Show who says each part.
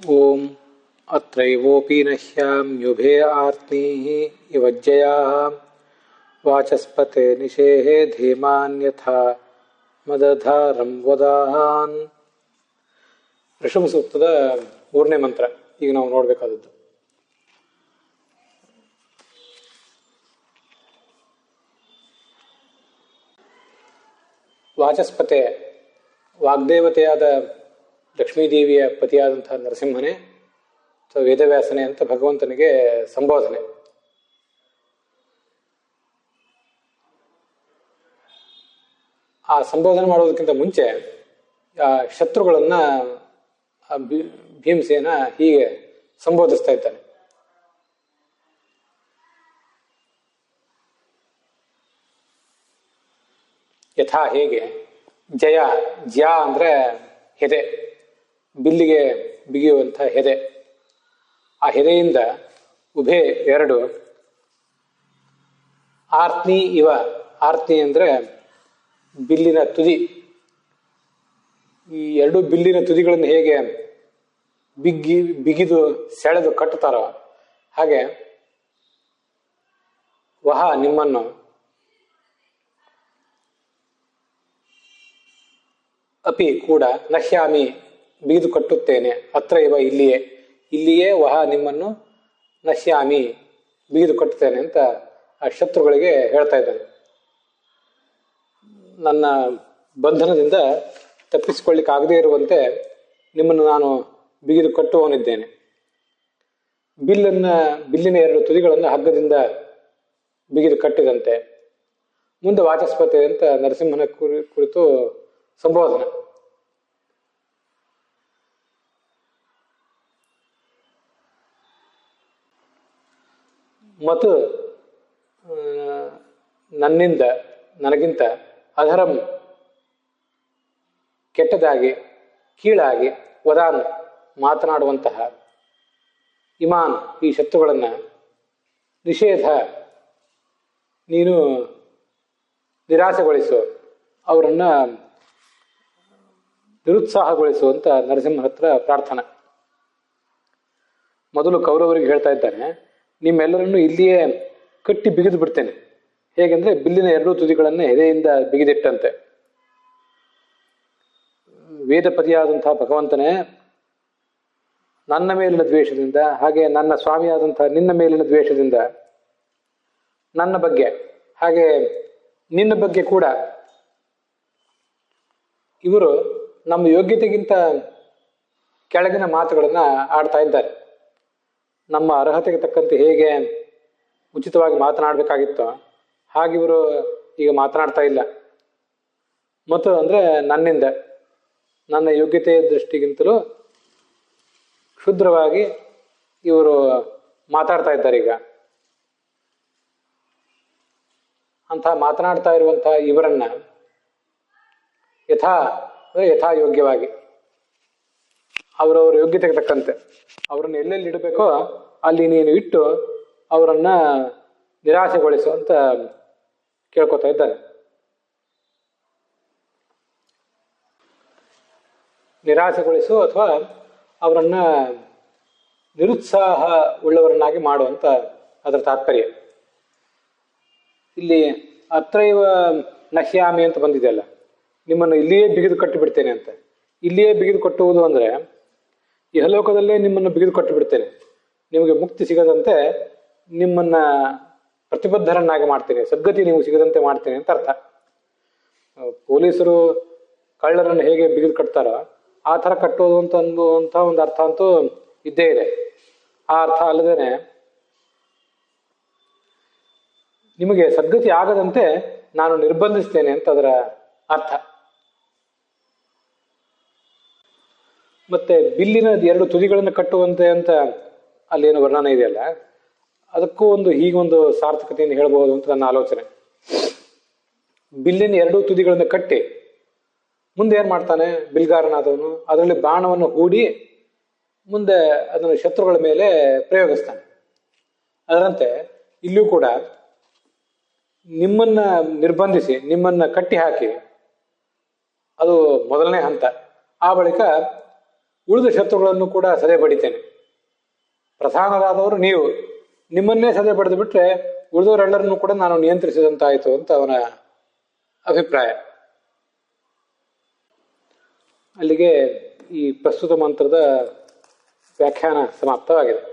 Speaker 1: ಓಂ ಅತ್ರೈವೋಪಿ ನಶ್ಯಾಮ್ಯುಭೇ ಆರ್ತ್ನೀಃ ಇವಜ್ಜಯಾಃ ವಾಚಸ್ಪತೆ ನಿಷೇಹೇ ಧೀಮಾನ್ಯಥಾ ಮದಧಾರಂ ವದಾನ್. ಋಷಭ ಸೂಕ್ತದ 3ನೇ ಮಂತ್ರ ಈಗ ನಾವು ನೋಡಬೇಕಾದದ್ದು. ವಾಚಸ್ಪತೆ ವಾಗ್ದೇವತೆಯಾದ ಲಕ್ಷ್ಮೀದೇವಿಯ ಪತಿಯಾದಂತಹ ನರಸಿಂಹನೇ ಅಥವಾ ವೇದವ್ಯಾಸನೆ ಅಂತ ಭಗವಂತನಿಗೆ ಸಂಬೋಧನೆ. ಆ ಸಂಬೋಧನೆ ಮಾಡೋದಕ್ಕಿಂತ ಮುಂಚೆ ಆ ಶತ್ರುಗಳನ್ನ ಭೀಮಸೇನ ಹೀಗೆ ಸಂಬೋಧಿಸ್ತಾ ಇದ್ದಾನೆ. ಯಥಾ ಹೇಗೆ, ಜಯ ಜ್ಯ ಅಂದ್ರೆ ಹೆದೆ, ಬಿಲ್ಲಿಗೆ ಬಿಗಿಯುವಂಥ ಹೆದೆ. ಆ ಹೆದೆಯಿಂದ ಉಭೆ 2, ಆರ್ತ್ನಿ ಇವ, ಆರ್ತ್ನಿ ಅಂದ್ರೆ ಬಿಲ್ಲಿನ ತುದಿ. ಈ 2 ಬಿಲ್ಲಿನ ತುದಿಗಳನ್ನು ಹೇಗೆ ಬಿಗಿದು ಸೆಳೆದು ಕಟ್ಟುತ್ತಾರೋ ಹಾಗೆ ವಹ ನಿಮ್ಮನ್ನು ಅಪಿ ಕೂಡ ನಶ್ಯಾಮಿ ಬಿಗಿದು ಕಟ್ಟುತ್ತೇನೆ, ಅತ್ರ ಇವ ಇಲ್ಲಿಯೇ ವಹ ನಿಮ್ಮನ್ನು ನಶ್ಯಾಮಿ ಬಿಗಿದು ಕಟ್ಟುತ್ತೇನೆ ಅಂತ ಆ ಶತ್ರುಗಳಿಗೆ ಹೇಳ್ತಾ ಇದ್ದಾನೆ. ನನ್ನ ಬಂಧನದಿಂದ ತಪ್ಪಿಸಿಕೊಳ್ಳಿಕ್ಕಾಗದೇ ಇರುವಂತೆ ನಿಮ್ಮನ್ನು ನಾನು ಬಿಗಿದು ಕಟ್ಟುವವನಿದ್ದೇನೆ. ಬಿಲ್ಲಿನ 2 ತುದಿಗಳನ್ನು ಹಗ್ಗದಿಂದ ಬಿಗಿದು ಕಟ್ಟಿದಂತೆ. ಮುಂದೆ ವಾಚಸ್ಪತಿ ಅಂತ ನರಸಿಂಹನ ಕುರಿತು ಸಂಬೋಧನೆ. ಮತ್ತು ನನ್ನಿಂದ ನನಗಿಂತ ಅಧರಂ ಕೆಟ್ಟದಾಗಿ ಕೀಳಾಗಿ ವದಾನ್ ಮಾತನಾಡುವಂತಹ ಇಮಾನ್ ಈ ಶತ್ರುಗಳನ್ನ ನಿಷೇಧ ನೀನು ನಿರಾಸೆಗೊಳಿಸು, ಅವರನ್ನ ನಿರುತ್ಸಾಹಗೊಳಿಸುವಂತ ನರಸಿಂಹ ಹತ್ರ ಪ್ರಾರ್ಥನೆ. ಮೊದಲು ಕೌರವರಿಗೆ ಹೇಳ್ತಾ ಇದ್ದಾನೆ, ನಿಮ್ಮೆಲ್ಲರನ್ನು ಇಲ್ಲಿಯೇ ಕಟ್ಟಿ ಬಿಗಿದು ಬಿಡ್ತೇನೆ. ಹೇಗೆಂದ್ರೆ ಬಿಲ್ಲಿನ 2 ತುದಿಗಳನ್ನು ಎದೆಯಿಂದ ಬಿಗಿದಿಟ್ಟಂತೆ. ವೇದಪತಿಯಾದಂತಹ ಭಗವಂತನೇ, ನನ್ನ ಮೇಲಿನ ದ್ವೇಷದಿಂದ ಹಾಗೆ ನನ್ನ ಸ್ವಾಮಿಯಾದಂತಹ ನಿನ್ನ ಮೇಲಿನ ದ್ವೇಷದಿಂದ ನನ್ನ ಬಗ್ಗೆ ಹಾಗೆ ನಿನ್ನ ಬಗ್ಗೆ ಕೂಡ ಇವರು ನಮ್ಮ ಯೋಗ್ಯತೆಗಿಂತ ಕೆಳಗಿನ ಮಾತುಗಳನ್ನ ಆಡ್ತಾ ಇದ್ದಾರೆ. ನಮ್ಮ ಅರ್ಹತೆಗೆ ತಕ್ಕಂತೆ ಹೇಗೆ ಉಚಿತವಾಗಿ ಮಾತನಾಡಬೇಕಾಗಿತ್ತೋ ಹಾಗೆ ಇವರು ಈಗ ಮಾತನಾಡ್ತಾ ಇಲ್ಲ. ಮತ್ತು ಅಂದ್ರೆ ನನ್ನಿಂದ ನನ್ನ ಯೋಗ್ಯತೆಯ ದೃಷ್ಟಿಗಿಂತಲೂ ಕ್ಷುದ್ರವಾಗಿ ಇವರು ಮಾತಾಡ್ತಾ ಇದ್ದಾರೆ. ಈಗ ಅಂತ ಮಾತನಾಡ್ತಾ ಇರುವಂತಹ ಇವರನ್ನ ಯಥಾಯೋಗ್ಯವಾಗಿ ಅವರವರ ಯೋಗ್ಯತೆಗೆ ತಕ್ಕಂತೆ ಅವರನ್ನು ಎಲ್ಲೆಲ್ಲಿ ಇಡಬೇಕೋ ಅಲ್ಲಿ ನೀನು ಇಟ್ಟು ಅವರನ್ನ ನಿರಾಸೆಗೊಳಿಸು ಅಂತ ಕೇಳ್ಕೊತಾ ಇದ್ದಾರೆ. ನಿರಾಸೆಗೊಳಿಸು ಅಥವಾ ಅವರನ್ನ ನಿರುತ್ಸಾಹ ಉಳ್ಳವರನ್ನಾಗಿ ಮಾಡುವಂತ ಅದರ ತಾತ್ಪರ್ಯ. ಇಲ್ಲಿ ಅತ್ರೈವ ನಶ್ಯಾಮಿ ಅಂತ ಬಂದಿದೆಯಲ್ಲ, ನಿಮ್ಮನ್ನು ಇಲ್ಲಿಯೇ ಬಿಗಿದು ಕಟ್ಟಿಬಿಡ್ತೇನೆ ಅಂತ. ಇಲ್ಲಿಯೇ ಬಿಗಿದು ಕಟ್ಟುವುದು ಅಂದ್ರೆ ಇಹಲೋಕದಲ್ಲೇ ನಿಮ್ಮನ್ನು ಬಿಗಿದು ಕಟ್ಟು ಬಿಡ್ತೇನೆ, ನಿಮಗೆ ಮುಕ್ತಿ ಸಿಗದಂತೆ ನಿಮ್ಮನ್ನ ಪ್ರತಿಬದ್ಧರನ್ನಾಗಿ ಮಾಡ್ತೇನೆ, ಸದ್ಗತಿ ನೀವು ಸಿಗದಂತೆ ಮಾಡ್ತೇನೆ ಅಂತ ಅರ್ಥ. ಪೊಲೀಸರು ಕಳ್ಳರನ್ನು ಹೇಗೆ ಬಿಗಿದು ಕಟ್ತಾರೋ ಆ ಥರ ಕಟ್ಟೋದು ಅಂತ ಅನ್ನುವಂಥ ಒಂದು ಅರ್ಥ ಅಂತೂ ಇದ್ದೇ ಇದೆ. ಆ ಅರ್ಥ ಅಲ್ಲದೇನೆ ನಿಮಗೆ ಸದ್ಗತಿ ಆಗದಂತೆ ನಾನು ನಿರ್ಬಂಧಿಸ್ತೇನೆ ಅಂತ ಅದರ ಅರ್ಥ. ಮತ್ತೆ ಬಿಲ್ಲಿನ 2 ತುದಿಗಳನ್ನು ಕಟ್ಟುವಂತೆ ಅಂತ ಅಲ್ಲೇನು ವರ್ಣನೆ ಇದೆಯಲ್ಲ, ಅದಕ್ಕೂ ಹೀಗೊಂದು ಸಾರ್ಥಕತೆಯನ್ನು ಹೇಳಬಹುದು ಅಂತ ನನ್ನ ಆಲೋಚನೆ. ಬಿಲ್ಲಿನ 2 ತುದಿಗಳನ್ನು ಕಟ್ಟಿ ಮುಂದೆ ಏನ್ ಮಾಡ್ತಾನೆ ಬಿಲ್ಗಾರನಾದವನು, ಅದರಲ್ಲಿ ಬಾಣವನ್ನು ಹೂಡಿ ಮುಂದೆ ಅದನ್ನು ಶತ್ರುಗಳ ಮೇಲೆ ಪ್ರಯೋಗಿಸ್ತಾನೆ. ಅದರಂತೆ ಇಲ್ಲಿಯೂ ಕೂಡ ನಿಮ್ಮನ್ನ ನಿರ್ಬಂಧಿಸಿ ನಿಮ್ಮನ್ನ ಕಟ್ಟಿ ಹಾಕಿ ಅದು ಮೊದಲನೇ ಹಂತ. ಆ ಬಳಿಕ ಉಳಿದ ಶತ್ರುಗಳನ್ನು ಕೂಡ ಸದೆ ಬಡಿತೇನೆ. ಪ್ರಧಾನರಾದವರು ನೀವು, ನಿಮ್ಮನ್ನೇ ಸದೆ ಬಡಿದು ಬಿಟ್ರೆ ಉಳಿದವರೆಲ್ಲರನ್ನೂ ಕೂಡ ನಾನು ನಿಯಂತ್ರಿಸಿದಂತಾಯಿತು ಅಂತ ಅವನ ಅಭಿಪ್ರಾಯ. ಅಲ್ಲಿಗೆ ಈ ಪ್ರಸ್ತುತ ಮಂತ್ರದ ವ್ಯಾಖ್ಯಾನ ಸಮಾಪ್ತವಾಗಿದೆ.